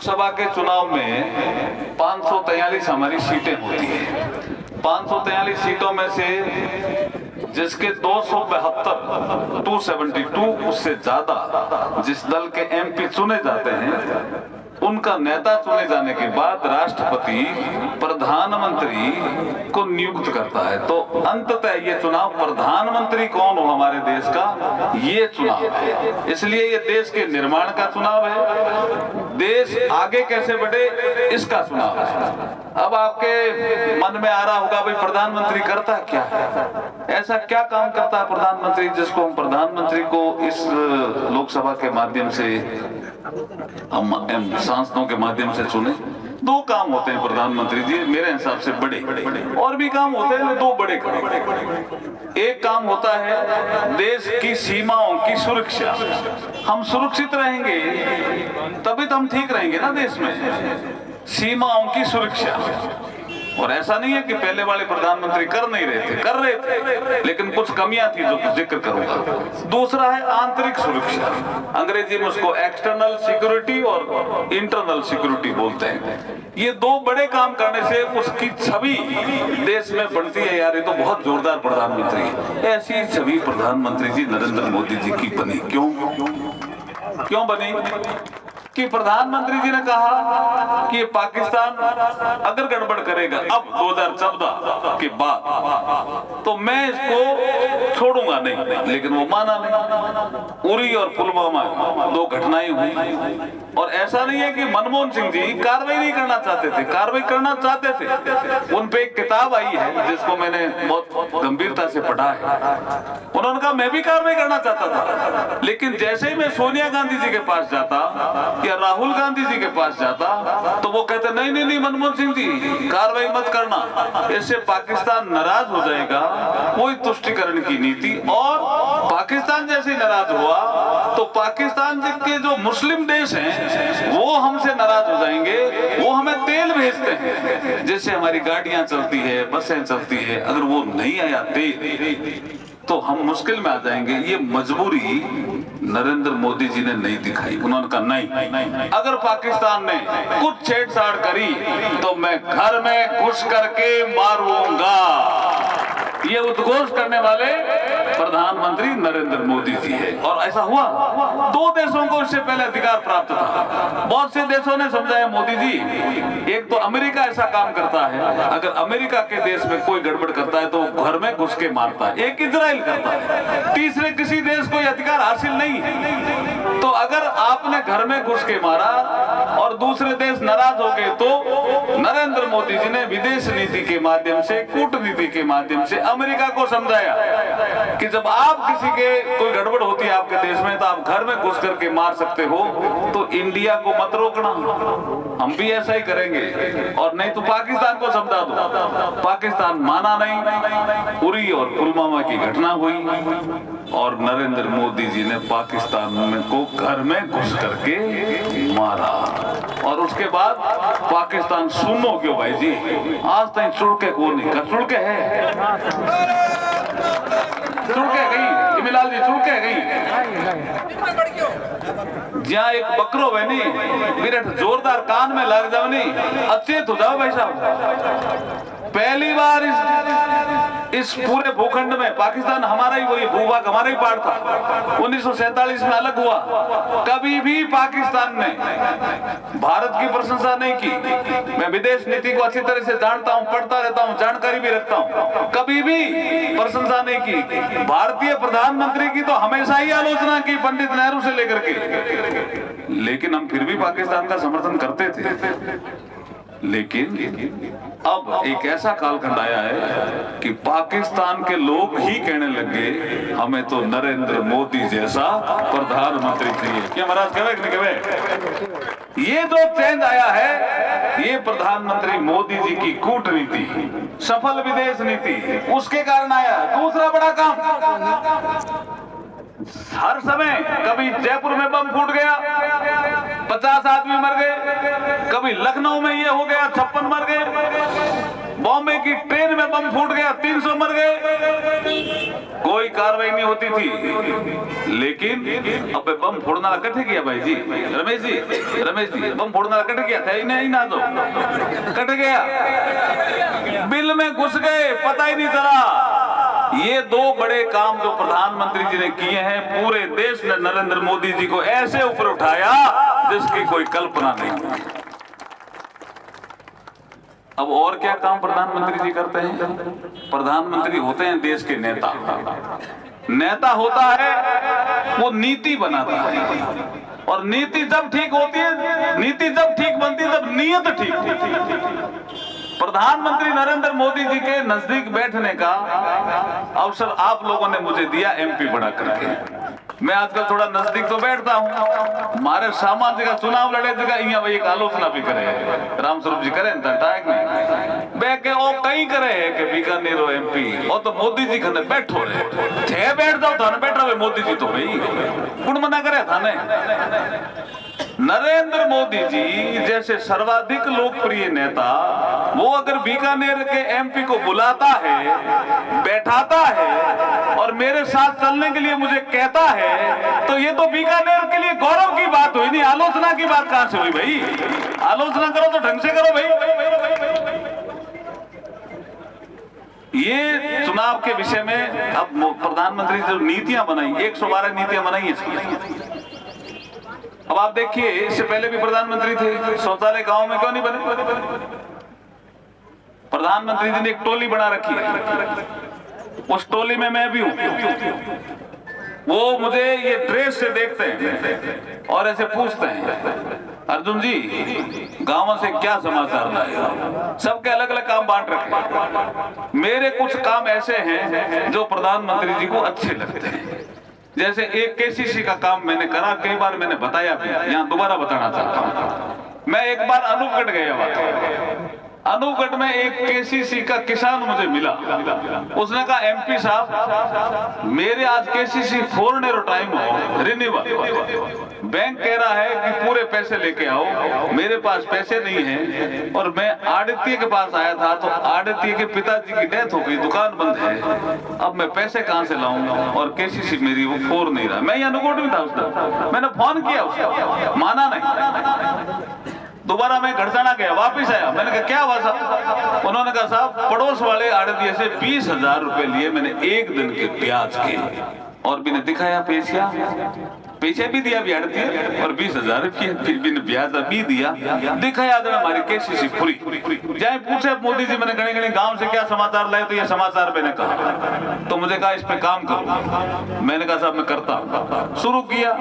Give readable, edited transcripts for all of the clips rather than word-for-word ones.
लोकसभा के चुनाव में 543 हमारी सीटें होती है। 543 सीटों में से जिसके 272 उससे ज्यादा जिस दल के एमपी चुने जाते हैं, उनका नेता चुने जाने के बाद राष्ट्रपति प्रधानमंत्री को नियुक्त करता है। तो अंततः ये चुनाव प्रधानमंत्री कौन हो हमारे देश का, ये चुनाव है। इसलिए ये देश के निर्माण का चुनाव है, देश आगे कैसे बढ़े इसका चुनाव है। अब आपके मन में आ रहा होगा भाई प्रधानमंत्री करता क्या है, ऐसा क्या काम करता है प्रधानमंत्री जिसको हम प्रधानमंत्री को इस लोकसभा के माध्यम से हम सांसदों के माध्यम से चुने। दो काम होते हैं प्रधानमंत्री जी मेरे हिसाब से बड़े, और भी काम होते हैं, दो बड़े काम। एक काम होता है देश की सीमाओं की सुरक्षा। हम सुरक्षित रहेंगे तभी तो हम ठीक रहेंगे ना देश में, सीमाओं की सुरक्षा। और ऐसा नहीं है कि पहले वाले प्रधानमंत्री कर नहीं रहे थे, कर रहे थे, लेकिन कुछ कमियां थी जो जिक्र करूंगा। दूसरा है आंतरिक सुरक्षा, अंग्रेजी में उसको एक्सटर्नल सिक्योरिटी और इंटरनल सिक्योरिटी बोलते हैं। ये दो बड़े काम करने से उसकी छवि देश में बनती है, यार ये तो बहुत जोरदार प्रधानमंत्री है। ऐसी छवि प्रधानमंत्री जी नरेंद्र मोदी जी की बनी। क्यों बनी? कि प्रधानमंत्री जी ने कहा कि पाकिस्तान अगर गड़बड़ करेगा अब 2014 के बाद तो मैं इसको छोड़ूंगा नहीं, लेकिन वो माना नहीं। उरी और पुलवामा दो घटनाएं हुई, और ऐसा नहीं है कि मनमोहन सिंह जी कार्रवाई नहीं करना चाहते थे, कार्रवाई करना चाहते थे। उन पे एक किताब आई है जिसको मैंने बहुत गंभीरता से पढ़ा है। उन्होंने कहा मैं भी कार्रवाई करना चाहता था, लेकिन जैसे ही मैं सोनिया गांधी जी के पास जाता या राहुल गांधी जी के पास जाता तो वो कहते नहीं नहीं नहीं मनमोहन सिंह जी कार्रवाई मत करना, इससे पाकिस्तान नाराज हो जाएगा। कोई तुष्टिकरण की नीति, और पाकिस्तान जैसे नाराज हुआ तो पाकिस्तान के जो मुस्लिम देश हैं वो हमसे नाराज हो जाएंगे, वो हमें तेल भेजते हैं जिससे हमारी गाड़ियां चलती है, बसें चलती है। अगर वो नहीं आया तेल तो हम मुश्किल में आ जाएंगे। ये मजबूरी नरेंद्र मोदी जी ने नहीं दिखाई। उन्होंने कहा नहीं, अगर पाकिस्तान ने कुछ छेड़छाड़ करी तो मैं घर में घुस करके मारूंगा। ये उद्घोष करने वाले प्रधानमंत्री नरेंद्र मोदी जी है। और ऐसा हुआ, दो देशों को इससे पहले अधिकार प्राप्त था। बहुत से देशों ने समझाया मोदी जी, एक तो अमेरिका ऐसा काम करता है, अगर अमेरिका के देश में कोई गड़बड़ करता है तो घर में घुस के मारता है। एक इजराइल करता है, तीसरे किसी देश को अधिकार हासिल नहीं है। तो अगर आपने घर में घुस के मारा और दूसरे देश नाराज हो गए तो नरेंद्र मोदी जी ने विदेश नीति के माध्यम से, कूटनीति के माध्यम से अमेरिका को समझाया कि जब आप किसी के कोई गड़बड़ होती है आपके देश में तो आप घर में घुस करके मार सकते हो, तो इंडिया को मत रोकना, हम भी ऐसा ही करेंगे। और नहीं तो पाकिस्तान को समझा दो। पाकिस्तान माना नहीं, उरी और पुलवामा की घटना हुई और नरेंद्र मोदी जी ने पाकिस्तान में को घर में घुस करके मारा। और उसके बाद पाकिस्तान सुनो क्यों भाई जी, आज तक चुड़के को नहीं कर, चुड़के है, चुड़के गई जिमीलाल जी, चुड़के गई। जहाँ एक बकरो है नी विराट जोरदार कान में लग जाओ नी, अचेत हो जाओ भाई साहब। पहली बार इस पूरे भूखंड में पाकिस्तान हमारा ही, वही भूभाग हमारा ही पार्ट था, 1947 में अलग हुआ। कभी भी पाकिस्तान ने भारत की प्रशंसा नहीं की। मैं विदेश नीति को अच्छी तरह से जानता हूं, पढ़ता रहता हूं, जानकारी भी रखता हूं। कभी भी प्रशंसा नहीं की। भारतीय प्रधानमंत्री की तो हमेशा ही आलोचना की, पंडित नेहरू से लेकर के, लेकिन हम फिर भी पाकिस्तान का समर्थन करते थे। लेकिन अब एक ऐसा कालखंड आया है कि पाकिस्तान के लोग ही कहने लगे हमें तो नरेंद्र मोदी जैसा प्रधानमंत्री चाहिए। क्या महाराज कहे कि नहीं कहे? ये जो चेंज आया है ये प्रधानमंत्री मोदी जी की कूटनीति, सफल विदेश नीति, उसके कारण आया। दूसरा बड़ा काम, हर समय कभी जयपुर में बम फूट गया 50 आदमी मर गए, कभी लखनऊ में ये हो गया 56 मर गए। बॉम्बे की ट्रेन में बम फूट गया, 300 मर गए, कोई कार्रवाई नहीं होती थी। लेकिन अब बम फोड़ना कट गया भाई जी, रमेश जी बम फोड़ना कट गया था, नहीं ना तो कट गया, बिल में घुस गए, पता ही नहीं चला। ये दो बड़े काम जो प्रधानमंत्री जी ने किए हैं, पूरे देश ने नरेंद्र मोदी जी को ऐसे ऊपर उठाया जिसकी कोई कल्पना नहीं। अब और क्या काम प्रधानमंत्री जी करते हैं? प्रधानमंत्री होते हैं देश के नेता। नेता होता है वो नीति बनाता है, और नीति जब ठीक होती है, नीति जब ठीक बनती है, जब नियत ठीक होती है। प्रधानमंत्री नरेंद्र मोदी जी के नजदीक बैठने का अवसर आप लोगों ने मुझे दिया, एमपी बना करके। मैं आजकल थोड़ा नजदीक तो बैठता हूँ, हमारे सामाजिक का चुनाव लड़े जगह यहाँ एक आलोचना भी करे, रामस्वरूप जी करे नहीं ओ कहीं करे है कि बीकानेर हो एमपी, और तो मोदी जी खंडे बैठो रहे थे, बैठ जाओ थाने बैठा हुए मोदी जी तो भाई गुण मना करे थाने। नरेंद्र मोदी जी जैसे सर्वाधिक लोकप्रिय नेता, वो अगर बीकानेर के एमपी को बुलाता है, बैठाता है और मेरे साथ चलने के लिए मुझे कहता है, तो ये तो बीकानेर के लिए गौरव की बात हुई, नहीं आलोचना की बात कहां से हुई भाई? आलोचना करो तो ढंग से करो भाई। ये चुनाव के विषय में अब प्रधानमंत्री जो नीतियां बनाई, 112 नीतियां बनाई है। अब आप देखिए, इससे पहले भी प्रधानमंत्री थे, शौचालय गांव में क्यों नहीं बने? प्रधानमंत्री जी ने एक टोली बना रखी है, उस टोली में मैं भी हूं। वो मुझे ये ड्रेस से देखते हैं और ऐसे पूछते हैं, अर्जुन जी गांवों से क्या समाचार लाए? सबके अलग अलग काम बांट रखे। मेरे कुछ काम ऐसे हैं जो प्रधानमंत्री जी को अच्छे लगते हैं। जैसे एक केसीसी का काम मैंने करा, कई बार मैंने बताया भी, यहाँ दोबारा बताना चाहता हूँ। मैं एक बार अनूपगढ़ गया हुआ, अनूपगढ़ में एक केसीसी का किसान मुझे मिला। उसने कहा एमपी साहब मेरे आज केसीसी फोड़ने टाइम हो रिन्यूअल, बैंक कह रहा है कि पूरे पैसे लेके आओ, मेरे पास पैसे नहीं है, और मैं आड़तिये के पास आया था तो आड़तिये के पिताजी की डेथ हो गई, दुकान बंद है, अब मैं पैसे कहां से लाऊंगा, और केसीसी मेरी वो फोड़ नहीं रहा। मैं यहाँ अनुकोट में था उस दिन, मैंने फोन किया उसको, माना नहीं। दोबारा मैं घरसाना गया, वापिस आया, मैंने कहा क्या हुआ साहब? उन्होंने कहा साहब पड़ोस वाले आड़तिये से 20,000 रुपए लिए मैंने एक दिन के ब्याज के, और भी ने दिखाया पैसे भी दिया भी आड़तिये, और 20,000 रुपये भी ब्याज भी दिया, दिखाया हमारी केसीसी पूरी। जाए पूछे मोदी जी मैंने गणे गांव से क्या समाचार लाए, तो ये समाचार मैंने कहा, तो मुझे कहा इस पे काम करो। मैंने कहा साहब मैं करता हूँ, शुरू किया।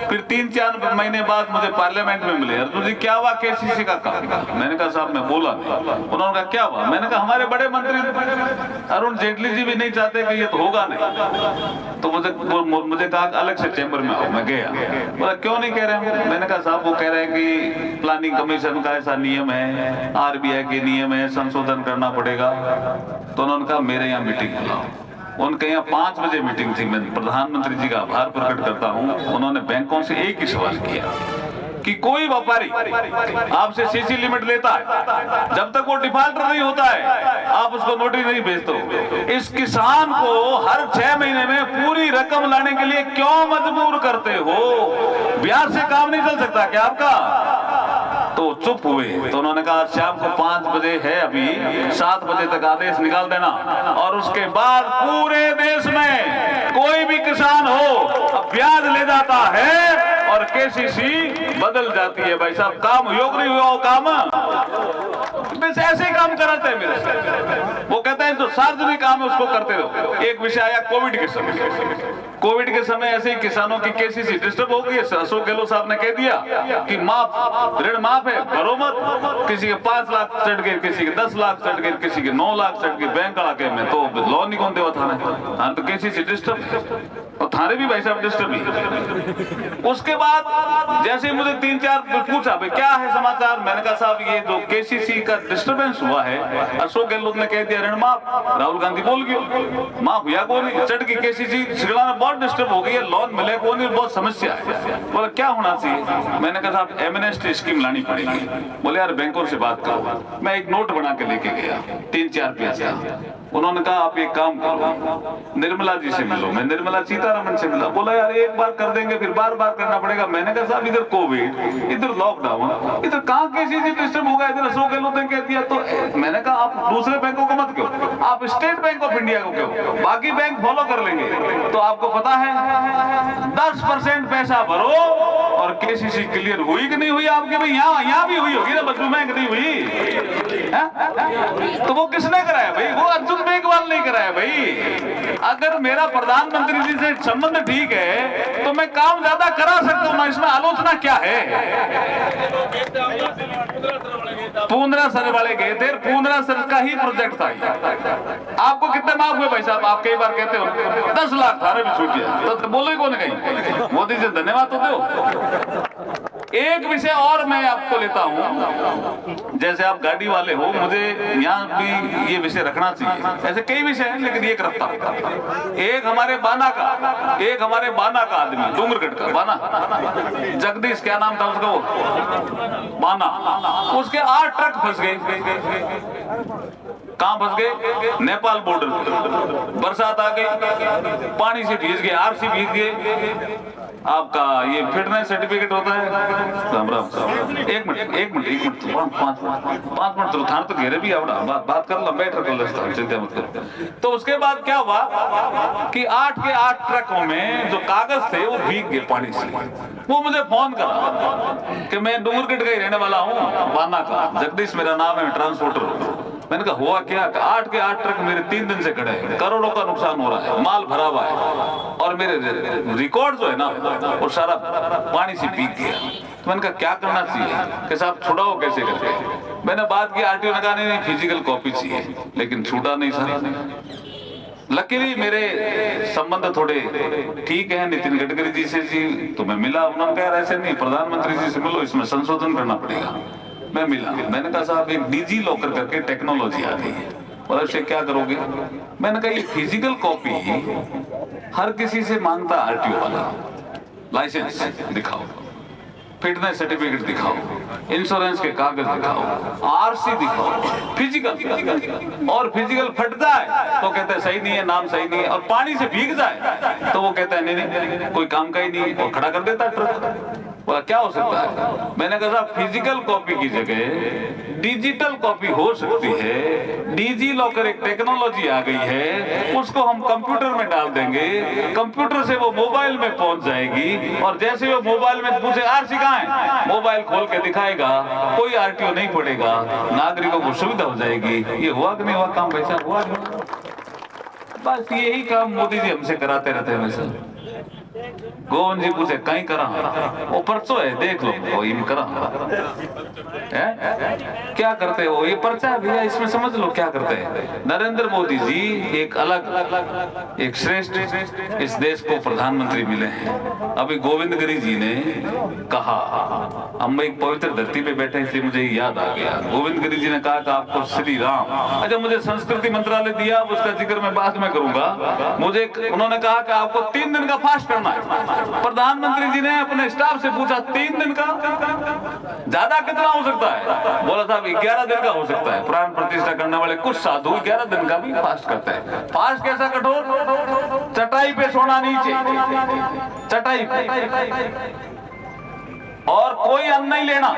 फिर 3-4 महीने बाद मुझे पार्लियामेंट में मिले, अर्जुन जी क्या हुआ केसीसी का काम? मैंने कहा साहब मैं बोला नहीं। उन्होंने कहा क्या हुआ? मैंने कहा हमारे बड़े मंत्री अरुण जेटली जी भी नहीं चाहते कि ये तो होगा नहीं, तो मुझे कहा अलग से चैम्बर में आओ। मैं गया, बोला क्यों नहीं कह रहे हैं? मैंने कहा साहब वो कह रहे हैं कि प्लानिंग कमीशन का ऐसा नियम है, आरबीआई के नियम है, संशोधन करना पड़ेगा। तो उन्होंने कहा मेरे यहाँ मीटिंग बुलाओ। उनके यहाँ 5 बजे मीटिंग थी। मैं प्रधानमंत्री जी का आभार प्रकट करता हूँ, उन्होंने बैंकों से एक ही सवाल किया कि कोई व्यापारी आपसे सीसी लिमिट लेता है, जब तक वो डिफॉल्टर नहीं होता है आप उसको नोटिस नहीं भेजते हो। इस किसान को हर 6 महीने में पूरी रकम लाने के लिए क्यों मजबूर करते हो? ब्याज से काम नहीं चल सकता क्या आपका? तो चुप हुए। तो उन्होंने कहा शाम को 5 बजे है, अभी 7 बजे तक आदेश निकाल देना, और उसके बाद पूरे देश में कोई भी किसान हो अब ब्याज ले जाता है और केसीसी बदल जाती है। भाई साहब काम योग नहीं हुआ, वो काम बस ऐसे ही काम कराते हैं मेरे से। वो कहते हैं जो सार्वजनिक काम है उसको करते रहो। एक विषय आया कोविड के समय, कोविड के समय ऐसे ही किसानों की केसीसी डिस्टर्ब हो गई। अशोक गहलोत साहब ने कह दिया कि माफ, ऋण माफ है, भरो मत। किसी के 5 लाख चढ़ गए, किसी के 10 लाख चढ़ गए, किसी के 9 लाख चढ़ गए, बैंक आ गए, मैं तो लोन नहीं कौन देवा था। हाँ तो केसीसी डिस्टर्ब, थाने भी भाई साहब डिस्टर्ब ही। उसके बाद जैसे ही मुझे 3-4 पूछा भाई क्या है समाचार, मैंने कहा साहब ये जो केसीसी का डिस्टर्बेंस हुआ है, अशोक गहलोत ने कह दिया ऋण माफ, राहुल गांधी बोल गए माफ हुआ को नहीं, चढ़ की केसीसी शिगला में बहुत डिस्टर्ब हो गई है, लोन मिले को नहीं, बहुत समस्या है। बोला क्या होना चाहिए, मैंने कहा साहब एमनेस्टी स्कीम लानी पड़ेगी। बोले यार बैंकों से बात करो। मैं एक नोट बना के लेके गया 3-4 पेज का। उन्होंने कहा आप एक काम करो, निर्मला जी से मिलो। मैं निर्मला सीतारमण से मिला। बोला यार एक बार कर देंगे फिर बार बार करना पड़ेगा। मैंने कहा साहब इधर कोविड, इधर लॉकडाउन, इधर कहाँ कैसी डिस्टर्ब होगा, इधर अशोक गहलोत ने कह दिया। तो मैंने कहा आप दूसरे बैंकों को मत क्यों, आप स्टेट बैंक ऑफ इंडिया को क्यों, बाकी बैंक फॉलो कर लेंगे। तो आपको पता है 10% पैसा भरो और केसीसी क्लियर हुई कि नहीं हुई आपके भाई, यहाँ भी हुई होगी ना, बच्चों में नहीं हुई है? तो वो किसने कराया भाई, वो अर्जुन मेघवाल नहीं कराया भाई। अगर मेरा प्रधानमंत्री जी से संबंध ठीक है तो मैं काम ज्यादा करा सकता हूँ ना, इसमें आलोचना क्या है। पूंदरा सर वाले गए थे, पूंदरा सर का ही प्रोजेक्ट था। आपको कितने माफ हुए भाई साहब, आप कई बार कहते हो 10 लाख थाने भी छूट गया, तो बोलो कौन कहीं, मोदी जी धन्यवाद तो दो। एक विषय और मैं आपको लेता हूं, जैसे आप गाड़ी वाले हो, मुझे यहाँ भी ये विषय रखना चाहिए। ऐसे कई विषय हैं लेकिन एक रखता हूं। एक हमारे बाना का आदमी, डूंगरगढ़ का बाना, जगदीश क्या नाम था उसका, वो बाना, उसके 8 ट्रक फंस गए। कहां फंस गए, नेपाल बॉर्डर पे। बरसात आ गई, पानी से भीग गए, आरसी भीग गए। आपका ये फिटनेस सर्टिफिकेट होता है, राम राम साहब, एक मिनट 5 मिनट तो थान तो घेरे भी आवड़ा, बात कर लो, बैठ कर, चिंता मत करो। तो उसके बाद क्या हुआ कि 8 के 8 ट्रकों में जो कागज थे वो भीग गए पानी से। वो मुझे फोन करा कि मैं डूंगरगढ़ का ही रहने वाला हूँ, बाना का, जगदीश मेरा नाम है, ट्रांसपोर्टर हूँ। मैंने कहा हुआ क्या, 8 के 8 ट्रक मेरे 3 दिन से खड़े हैं, करोड़ों का नुकसान हो रहा है, माल भरा हुआ है और मेरे रिकॉर्ड जो है ना वो सारा पानी से भीग गया। तो मैंने कहा क्या करना चाहिए कि साहब छुड़ाओ कैसे करके। मैंने बात की, आरटीओ ने कहा नहीं फिजिकल कॉपी चाहिए, लेकिन छूटा नहीं सर। लकीली मेरे संबंध थोड़े ठीक है नितिन गडकरी जी से जी, तो मैं मिला, उन्होंने कहा ऐसे नहीं, प्रधानमंत्री जी से मिलो, इसमें संशोधन करना पड़ेगा। मैं मिला, मैंने कहा साहब एक डिजी लॉकर करके टेक्नोलॉजी आ गई है, और उससे क्या करोगे। मैंने कहा ये फिजिकल कॉपी हर किसी से मांगता आरटीओ वाला, लाइसेंस दिखाओ, फिटनेस सर्टिफिकेट दिखाओ, इंश्योरेंस के कागज दिखाओ, आरसी दिखाओ, फिजिकल। और फिजिकल फट जाए तो कहते हैं सही नहीं है, नाम सही नहीं है, और पानी से भीग जाए तो वो कहता है नहीं कोई काम का ही नहीं, और खड़ा कर देता है ट्रक। बोला क्या हो सकता है। मैंने कहा फिजिकल कॉपी की जगह डिजिटल कॉपी हो सकती है। डिजी लॉकर एक टेक्नोलॉजी आ गई है, उसको हम कंप्यूटर में डाल देंगे, कंप्यूटर से वो मोबाइल में पहुंच जाएगी, और जैसे वो मोबाइल में पूछे आरसी कहाँ है, मोबाइल खोल के दिखाएगा, कोई आरटीओ नहीं पड़ेगा, नागरिकों को सुविधा हो जाएगी। ये हुआ कि नहीं हुआ काम, वैसा हुआ। बस यही काम मोदी जी हमसे कराते रहते हैं। वैसे गोविंद जी पूछे कहीं करा, वो परचो है देख लो, वो ये करा है? क्या करते हो, ये पर्चा है भैया, इसमें समझ लो क्या करते हैं। नरेंद्र मोदी जी एक अलग, एक श्रेष्ठ इस देश को प्रधानमंत्री मिले हैं। अभी गोविंद गिरी जी ने कहा, हम एक पवित्र धरती पे बैठे इसलिए मुझे याद आ गया, गोविंद गिरी जी ने कहा कि आपको श्री राम, अच्छा मुझे संस्कृति मंत्रालय दिया, उसका जिक्र मैं बाद में करूंगा। मुझे उन्होंने कहा कि आपको 3 दिन का फास्ट करना है। प्रधानमंत्री जी ने अपने स्टाफ से पूछा 3 दिन का ज्यादा कितना हो सकता है, बोला साहब 11 दिन का हो सकता है। प्राण प्रतिष्ठा करने वाले कुछ साधु 11 दिन का भी फास्ट करते हैं। फास्ट कैसा कठोर, चटाई पे सोना नीचे, चटाई पे, और कोई अन्न नहीं लेना।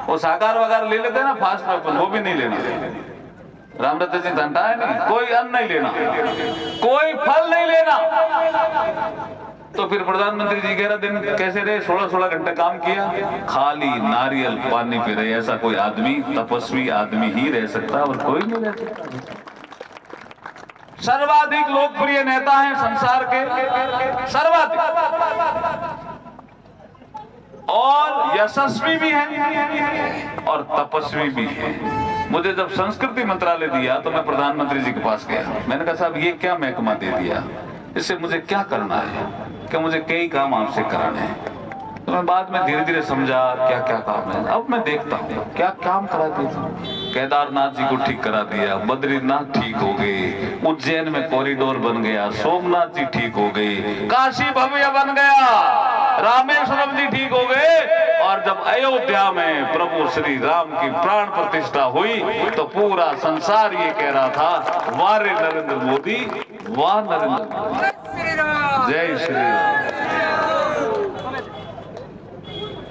वो साकार वगैरह ले लेते हैं ना फास्ट में, वो भी नहीं लेना। रामरत्न जी घंटा है नहीं, कोई अन्न नहीं लेना, कोई फल नहीं लेना। तो फिर प्रधानमंत्री जी 11 दिन कैसे रहे, 16-16 घंटे काम किया, खाली नारियल पानी पी रहे। ऐसा कोई आदमी, तपस्वी आदमी ही रह सकता, और कोई नहीं रह सकता। सर्वाधिक लोकप्रिय नेता हैं संसार के, सर्वाधिक, और यशस्वी भी हैं और तपस्वी भी हैं। मुझे जब संस्कृति मंत्रालय दिया तो मैं प्रधानमंत्री जी के पास गया, मैंने कहा साहब ये क्या महकमा दे दिया, इससे मुझे क्या करना है, क्या मुझे कई काम आपसे कराने हैं। तो मैं बाद में धीरे धीरे समझा क्या क्या काम है। अब मैं देखता हूँ क्या काम करा दिया। केदारनाथ जी को ठीक करा दिया, बद्रीनाथ ठीक हो गए, उज्जैन में कॉरिडोर बन गया, सोमनाथ जी ठीक हो गए, काशी भव्य बन गया, रामेश्वरम जी ठीक हो गए। और जब अयोध्या में प्रभु श्री राम की प्राण प्रतिष्ठा हुई तो पूरा संसार ये कह रहा था, वाह रे नरेंद्र मोदी, वाह नरेंद्र मोदी, जय श्री राम।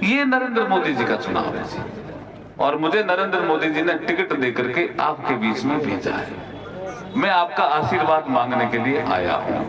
ये नरेंद्र मोदी जी का चुनाव है जी। और मुझे नरेंद्र मोदी जी ने टिकट देकर के आपके बीच में भेजा है। मैं आपका आशीर्वाद मांगने के लिए आया हूं।